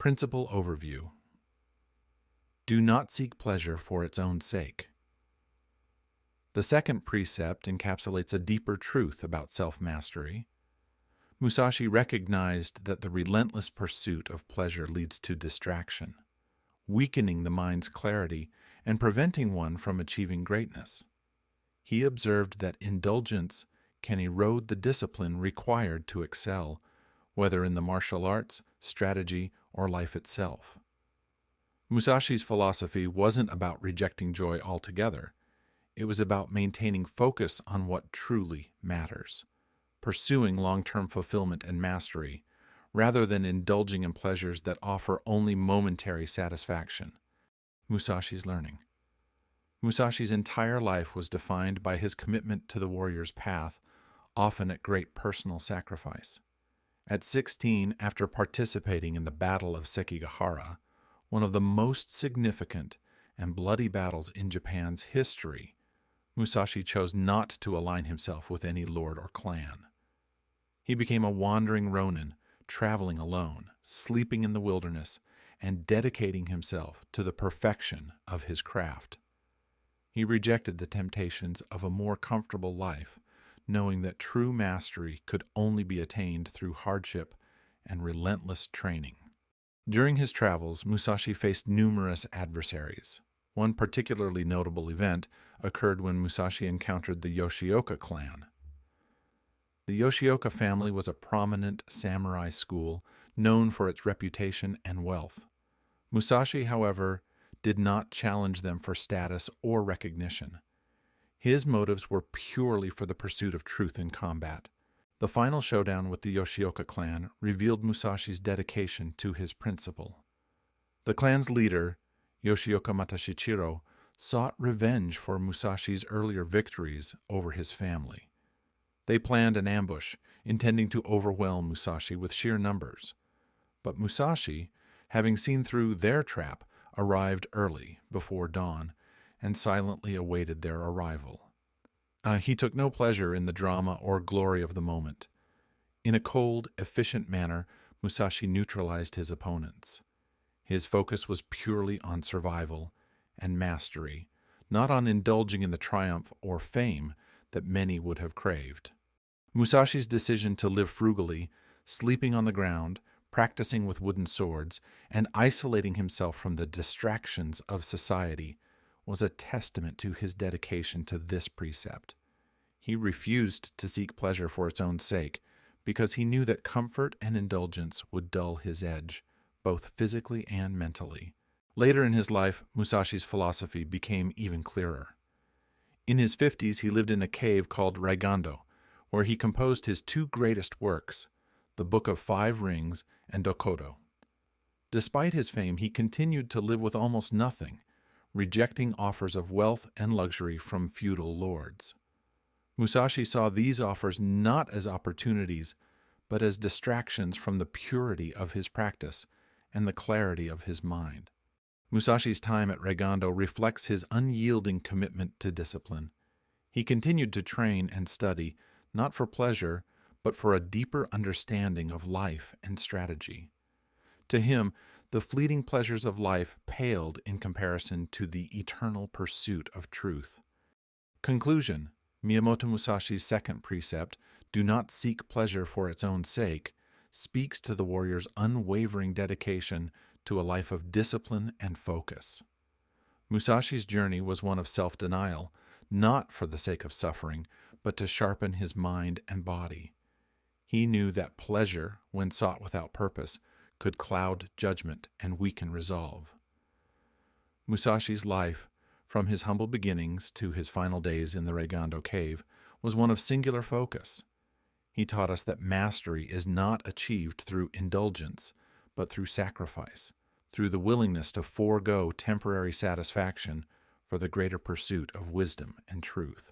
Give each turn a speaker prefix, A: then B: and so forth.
A: Principle Overview. Do not seek pleasure for its own sake. The second precept encapsulates a deeper truth about self-mastery. Musashi recognized that the relentless pursuit of pleasure leads to distraction, weakening the mind's clarity and preventing one from achieving greatness. He observed that indulgence can erode the discipline required to excel, whether in the martial arts, strategy, or life itself. Musashi's philosophy wasn't about rejecting joy altogether. It was about maintaining focus on what truly matters, pursuing long-term fulfillment and mastery, rather than indulging in pleasures that offer only momentary satisfaction. Musashi's learning. Musashi's entire life was defined by his commitment to the warrior's path, often at great personal sacrifice. At 16, after participating in the Battle of Sekigahara, one of the most significant and bloody battles in Japan's history, Musashi chose not to align himself with any lord or clan. He became a wandering ronin, traveling alone, sleeping in the wilderness, and dedicating himself to the perfection of his craft. He rejected the temptations of a more comfortable life, knowing that true mastery could only be attained through hardship and relentless training. During his travels, Musashi faced numerous adversaries. One particularly notable event occurred when Musashi encountered the Yoshioka clan. The Yoshioka family was a prominent samurai school known for its reputation and wealth. Musashi, however, did not challenge them for status or recognition. His motives were purely for the pursuit of truth in combat. The final showdown with the Yoshioka clan revealed Musashi's dedication to his principle. The clan's leader, Yoshioka Matashichiro, sought revenge for Musashi's earlier victories over his family. They planned an ambush, intending to overwhelm Musashi with sheer numbers. But Musashi, having seen through their trap, arrived early, before dawn, and silently awaited their arrival. He took no pleasure in the drama or glory of the moment. In a cold, efficient manner, Musashi neutralized his opponents. His focus was purely on survival and mastery, not on indulging in the triumph or fame that many would have craved. Musashi's decision to live frugally, sleeping on the ground, practicing with wooden swords, and isolating himself from the distractions of society was a testament to his dedication to this precept. He refused to seek pleasure for its own sake because he knew that comfort and indulgence would dull his edge, both physically and mentally. Later in his life, Musashi's philosophy became even clearer. In his 50s, he lived in a cave called Raigando, where he composed his two greatest works, the Book of Five Rings and Dokkōdō. Despite his fame, he continued to live with almost nothing, rejecting offers of wealth and luxury from feudal lords. Musashi saw these offers not as opportunities, but as distractions from the purity of his practice and the clarity of his mind. Musashi's time at Raigando reflects his unyielding commitment to discipline. He continued to train and study, not for pleasure, but for a deeper understanding of life and strategy. To him, the fleeting pleasures of life paled in comparison to the eternal pursuit of truth. Conclusion: Miyamoto Musashi's second precept, do not seek pleasure for its own sake, speaks to the warrior's unwavering dedication to a life of discipline and focus. Musashi's journey was one of self-denial, not for the sake of suffering, but to sharpen his mind and body. He knew that pleasure, when sought without purpose, could cloud judgment and weaken resolve. Musashi's life, from his humble beginnings to his final days in the Raigando cave, was one of singular focus. He taught us that mastery is not achieved through indulgence, but through sacrifice, through the willingness to forego temporary satisfaction for the greater pursuit of wisdom and truth.